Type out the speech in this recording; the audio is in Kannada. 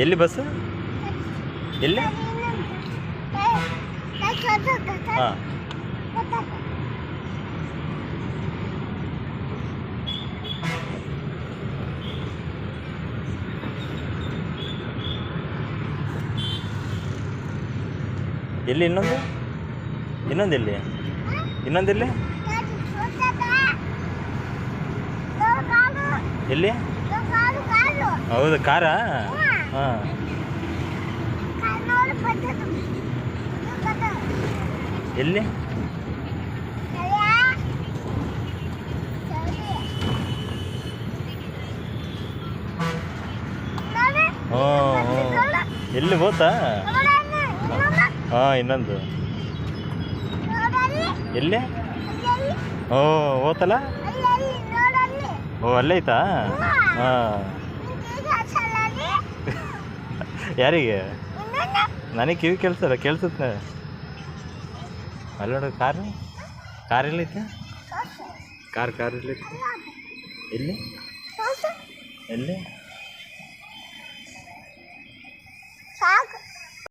ಎಲ್ಲಿ ಬಸ್? ಎಲ್ಲಿ? ಹಾಂ. ಎಲ್ಲಿ ಇನ್ನೊಂದು? ಇನ್ನೊಂದೆಲ್ಲಿ? ಇನ್ನೊಂದೆಲ್ಲಿ? ಎಲ್ಲಿ? ಹೌದು, ಕಾರಾ? ಹಾಂ. ಎಲ್ಲಿ? ಎಲ್ಲಿ ಹೋತಾ? ಹಾಂ, ಇನ್ನೊಂದು ಎಲ್ಲಿ? ಓ, ಹೋತಲ್ಲ? ಓ, ಅಲ್ಲೇ ಐತಾ? ಹಾಂ. ಯಾರಿಗೆ? ನನಗೆ ಕಿವಿ ಕೇಳಿಸಲ್ಲ, ಕೇಳಿಸುತ್ತೆ. ಅಲ್ಲಿ ನೋಡು, ಕಾರ್ ಎಲ್ಲೈತೆ? ಕಾರ್ ಎಲ್ಲೈತೆ? ಎಲ್ಲಿ? ಎಲ್ಲಿ?